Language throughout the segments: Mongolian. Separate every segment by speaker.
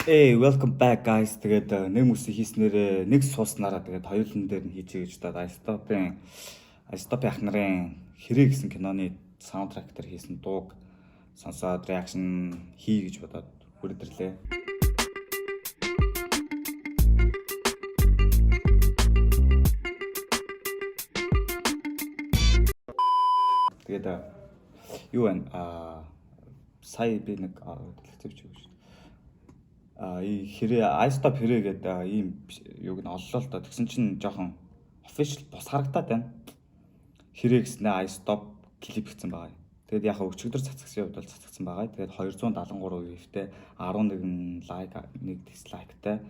Speaker 1: Hey, welcome back guys. Тэгээд нэг мөсийг хийснээр нэг сууснараа тэгээд хоёулын дээр нь хийчихье гэж бодоод Ice-Stop ах нарын хэрэг гэсэн киноны саундтрак дээр хийсэн дууг сонсоод реакшн хий гэж бодоод хүрдэрлээ. Тэгээд юу вэ? Сая би нэг хэлцээвч шүү. И хэрэг Ice-Stop хэрэг гэдэг ийм юуг нь оллоо л доо. Тэгсэн чинь жоохон official бос харагдаад байна. Хэрэг гэснээр Ice-Stop клип хийсэн байгаа. Тэгээд яг өчигдөр цацгсан хувьд бол цацгсан байгаа. Тэгээд 273 view-тэй 11 лайк, 1 дизлайктай.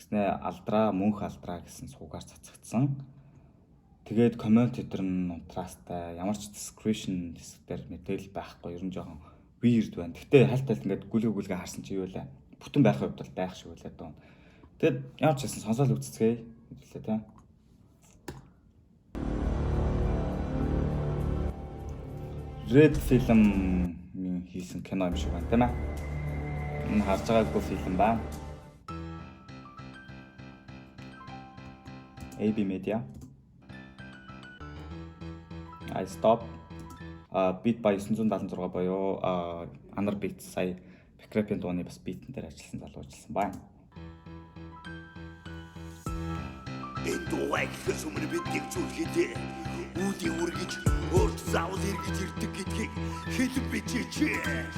Speaker 1: Тэгснээр алдраа мөнх алдраа гэсэн суугаар цацгдсан. Тэгээд коммент өдр нь унтраастай ямар ч description дээр мэдээлэл байхгүй. Ер нь жоохон weird байна. Гэтэ хальталт ингээд гүлгээ харсан чи юу вэ? Бүтэн байх хувьд бол байх шиг үлээ дөө. Тэгэд ямар ч гэсэн сонсоол үзцгээе хэлээ тийм. Red film хийсэн кино юм шиг байна тийм ээ. Энэ харж байгаагүй фильм байна. AB Media. Ice-Stop beat by 976 боёо Anar Beats сая Крепийн дууны бас битэн дээр ажилласан залуужилсан байна. Энэ дууг ихээс өмнө бид нэгжүүлэхдээ үүдийн үргэж өөрт заавал эргэж ирдэг гэдгийг хэлэн бичээч.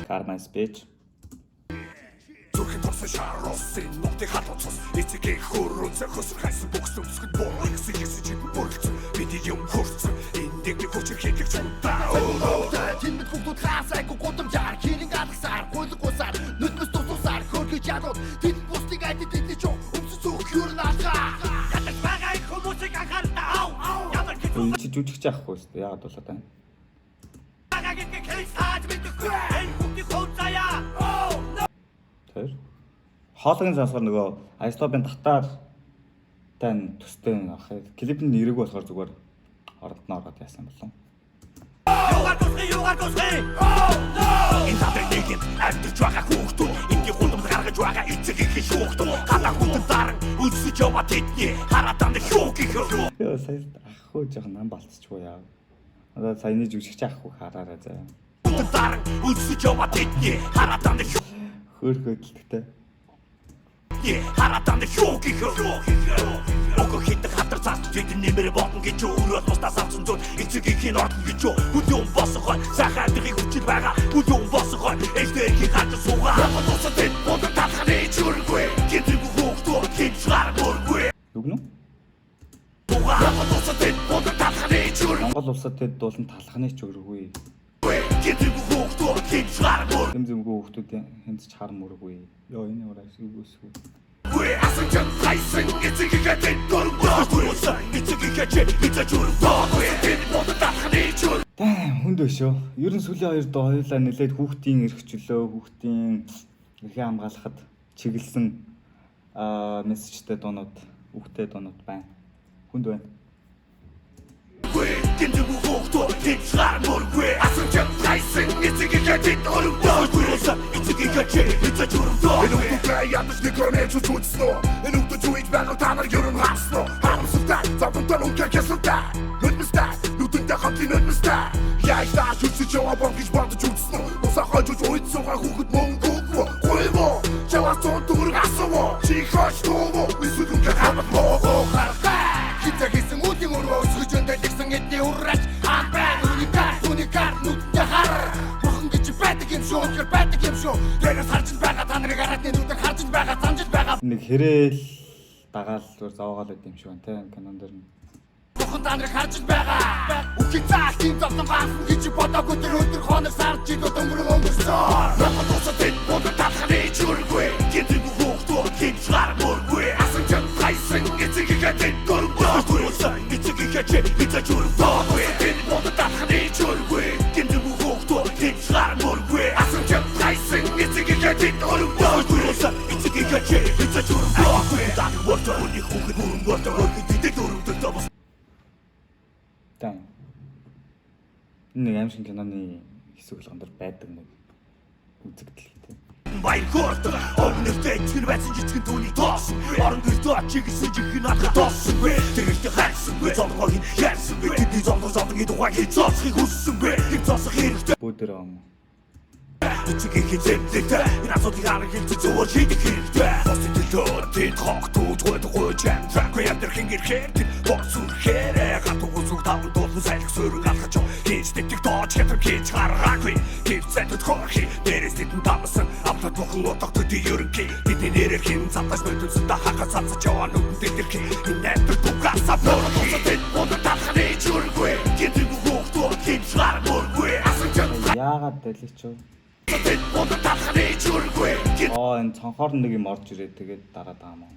Speaker 1: Karma speech. Зүрхэн турсан шаросын нутгийг халууцсан эцэг хөрөөцө хөсөр хайсан бүгс өмсгөд боо ихсэн чиг бүрэлцэн бидний юм хөрцөн эндийг хүч хийх чунтаа. Тэнд бүгд хаасайг гудамжаар хинэн галсаар гулгуусаар нүдмэс тусусаар хөргөж ядууд тэнд бусдыг айд тэдний ч өмсөж зүг хөрн алгаа. Ятаг байгаа их хүмүүсийг анхаарна. Ямар гэж жүжигч яахгүй шүү дээ. Яагаад болоод байна? Тэр хоолойн сансгаар нөгөө Ice-Stop-ын татаар тань төстэй ахыг клипний нэрэг болохоор зүгээр оронд нь ороод яасан болов. Юугаар тусгий. Энэ таблетийг амтж байгаа хүүхдүүд ингийн хулдамж гаргаж байгаа эцэг их хүүхдүүд гадаа хүнд дараа үсэж яваа тэдний хараатан хөөг их. Яа сая ахгүй жоохон нам болцчихгүй яа. Одоо саяны жүжигч ахгүй хараарай заа. Дараа үсэж яваа тэдний хараатан хөөрхөдөлттэй. Хараатан хөөг их. Ого хит хатар цааш жиг нэмэр бодно гэж өөрөө тусдаас авсан зүйл эцэг ихийн ордон гэж хүлээн босгоо сахаадыг хүчил байгаа хүлээн босгоо эсдэрхий хатар суугаа тусад тэд бод талханы чүргүй гэдэг хүүхдүүд хинчгаар мөргүй югнэ тусад тэд бод талханы чүргүй Монгол улсад тэд дуулан талханы чүргүй гэдэг хүүхдүүд хинчгаар мөргүй зэмзэмгүй хүүхдүүд хинч чар мөргүй ёо энэ ураас үгүйсгүй Асан чам хайсан эцэггээ тэд дөрвөөс эцэггээ эцэг дөрвөө тэд бод талханы чүр хүнд өшөө. Ер нь сүүлийн хоёр доо хоёулаа нэлээд хүүхдийн эрх чөлөө, хүүхдийн эрхээ хамгаалахад чиглэсэн мессежтэй дуунууд, үгтэй дуунууд байна. Хүнд байна. Гэнэ хүүхдүүд тэцгаар мөргүй. Асан чам хайсан эцэггээ тэд дөрвөөс эцэггээ эцэг дөрвөө. Энэ үгтэй ядаж нэгрэнэ чүчүцноо. Энэ үгтэй чуйж байгаа та нар ер нь хасноо. Харамсалтай, завтан үгтэйсэлтэй. Нүдмэстэй, нүдэндээ хатын нүдмэстэй. Я их тааш үсэж яваа бол гэж бодож үзсэн. Усаа хойж уйдсуугаа хүүхэд мөнгө гуймо. Чаваа цон дүрг асуу. Чи хоч туу. Эсвэл үнэ хамт моо харахаа. Хитэ хийсэн үгийн өрөө өсгөж өндөлгсөн эдний ураач. Амбай уникар нүдтэй хар. Бурхан гэж байдаг юм шүү. Тэр байдаг юм шүү. Тэрээс харж байгаа та нарыг хараад нүдээр харж байгаа санаж байгаа. Нэг хэрээл дагаал зүгээр зовоогоол байд юм шиг байна те канон дээр нь. Бурхан та нарыг харж байгаа. Үхий цааш тийм зовлон гарсан гэж бодоогүй тэр өдөр хоног сарж идүүд өнгөрсөн. Бурхан тусад тэд бод талханы чүргүй. Гэдэг хүүхдүүд хинчгаар мөргүй. Асан чам хайсан эцэггээ тэд дөрвөөс эцэггээ эцэг дөрвөө. Тэд бод талханы чүргүй. Гэдэг хүүхдүүд хинчгаар мөргүй. Асан чам хайсан эцэггээ тэд дөрвөөс эцэггээ эцэг дөрвөө. Даг борто үний хүүхэд мөрөнгөөр тэд дөрвөө. Энэ аим шиг киноны хэсэг болгонд байдаг нэг үзэгдэл гэдэг. Баяр хөөрт өмнөдөө тэр байсан Дочиг сэжих надад олсон бэ тэрэгтэй хайсан бэ золгоо хин яасан бэ тэдний золгоо золгийн тухай хийцоосхийг хүссэн бэ тэр зоосох хэрэгтэй
Speaker 2: Бүүдэр ам.
Speaker 1: Эцэг их зэмлэгтэй энэ асуудлыг арга хэлж зөвөр шийдэх хэрэгтэй Босдөлөө тэд хогтууд гойдгой чам тракгүй амдэр хингэрхээр тэр босүрхээр хатуу зүг тавд дуулсан сайлх сөрөг алхаж хийж дэтг дооч хятар хийж гаргаагүй твцэд хөрхи дээрээс тэдэн тамсан амтлах бохон утгад төдий ерөнхий тэдний нэрээр хин цатаж мэдүүлсэн та хахаа цацаж яваа нүдэн дэтэрхи энэ найдвар дугасаа бөрөг тэд бодож талхны чүргүй гэдэг хүүхдүүд хин шармургүй
Speaker 2: Яагаад дэлгэж чив? Энэ цонхоор нэг юм орж ирээ тэгээд дараа даамаа.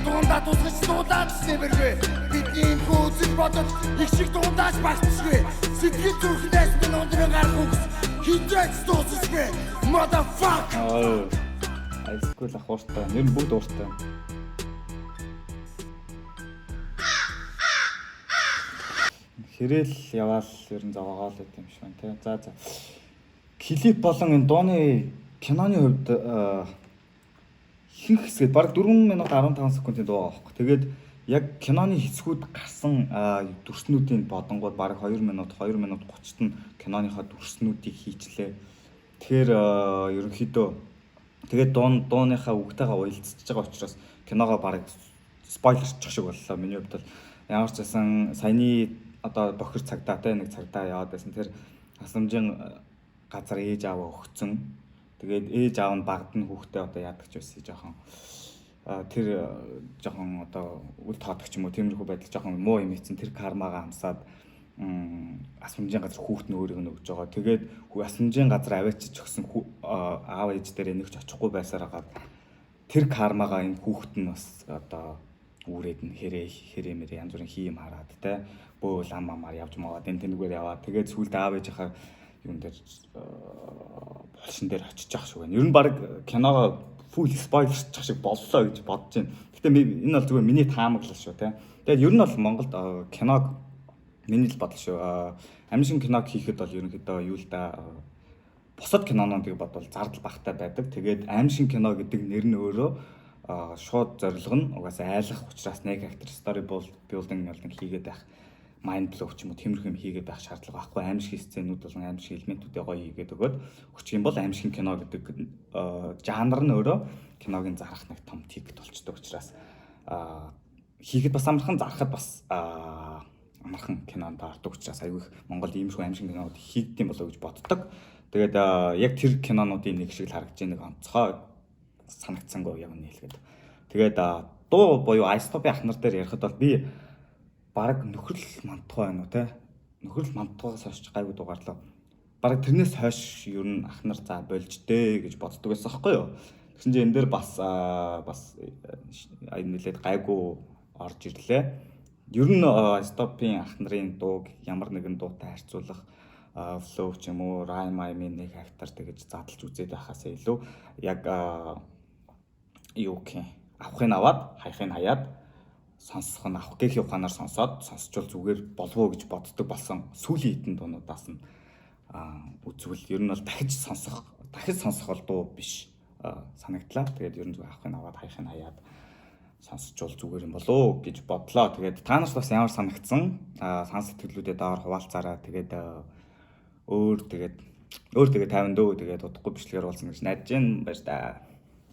Speaker 3: Дундаа тусгаж дуулаад сэмэрвэ бидний хөөцөг бодож их шиг дундааж багтсгүй сэтгэл зүрхнээс минь өндрөн гарах хинжээч дуусахгүй motherfucker
Speaker 2: Айскул ах ууртай. Нэр нь бүгд ууртай. Хэрээл яваал ер нь зовоогоо л гэм шиг байна те. За. Клип болон энэ дууны киноны хувьд ихэнх хэсгээд бараг 4 минут 15 секундын дуу аахгүй. Тэгээд яг киноны хэсгүүд гарсан дүрснүүдийн бодонгууд бараг 2 минут 30-т нь киноныхоо дүрснүүдийг хийчлээ. Тэгэхээр ерөнхийдөө тэгээд дууныхаа үгтэйгээ уялдсаж байгаа учраас киногоо бараг спойлерчих шиг боллоо. Миний хувьд бол ямар ч байсан саяны одоо бохир цагдаа те нэг цагдаа яваад байсан. Тэр хасамжийн газар ээж аваа өгцөн. Тэгээд ээж аав нь багд нь хүүхдээ одоо яадаг ч байсан жоохон тэр жоохон одоо үл таадаг ч юм уу тиймэрхүү байдал жоохон муу юм ийцэн тэр кармагаа хамсаад асамжийн газар хүүхд нь өөрийг нь өгж байгаа. Тэгээд асамжийн газар аваачиж өгсөн аав ээж дээр нэг ч очихгүй байсаар хагаад тэр кармагаа энэ хүүхд нь бас одоо үүрээд нь хэрэмэр янз бүрийн хийм хараад те бөөл ам амаар явж маваад энэ тэнэгээр яваад тэгээд сүүлд аав ээжийнхаа юун дээр булшин дээр очиж явах шиг байна. Ер нь баг киногоо full spoilerчих шиг боллоо гэж бодож байна. Гэтэ энэ бол зүгээр миний таамаглал шүү те. Тэгээд ер нь бол Монголд киног миний л бодол шүү. Амшин киног хийхэд бол ерөнхийдөө юу л да бусад кинонуудыг бодвол зардал багтай байдаг. Тэгээд аимшиг кино гэдэг нэр нь өөрөө шууд зорилго нь угаасаа айлах учраас нэг character story building хийгээд байх, mind blow ч юм уу тиймэрхүү юм хийгээд байх шаардлага байхгүй. Аимшиг сценүүд болон аимшиг элементүүдээ гоё хийгээд өгөөд өгчих юм бол аимшиг кино гэдэг жанр нь өөрөө киногийн зарах нэг том тикет болчтой учраас хийхэд бас амархан, зарахад бас амархан кинонд ордог учраас аягүй их Монголд иймэрхүү аимшиг кинод хийгдэм болоо гэж боддог. Тэгээд яг тэр кинонуудын нэг шиг л харагдаж нэг онцгой санагдсангүй яг нь хэлгээд. Тэгээд дуу буюу Айстопи ахнар дээр ярихад бол би баг нөхрөл мандтугай байна уу те. Нөхрөл мандтугаас хойш гайгүй дуугарлаа. Баг тэрнээс хойш ер нь ахнар за болж дээ гэж боддог байсан байхгүй юу. Тэгсэн чинь энэ дээр бас нэлээд гайгүй орж ирлээ. Ер нь Айстопийн ахнарын дууг ямар нэгэн дуутай харьцуулах flow ч юм уу, rhyme нэг хактар тэгэж задлж үзээд байхаасаа илүү яг юу гэх юм авахыг аваад хайхыг хаяад сонсох нь авах гэх ухаанаар сонсчвал зүгээр болов уу гэж боддог болсон сүүлийн хитэн дуунуудаас нь үзвэл ер нь бол дахиж сонсох бол дуу биш санагдлаа. Тэгээд ер нь зүгээр авахыг аваад хайхыг хаяад сонсчвал зүгээр юм болов гэж бодлоо. Тэгээд та нарт бас ямар санагдсан сан сэтгэлүүдэд доор хуваалцаараа. Тэгээд өөр тэгээд 50 дөө тэгээд удахгүй бичлэгээр болсон гэж найдаж байна. Баяр таа.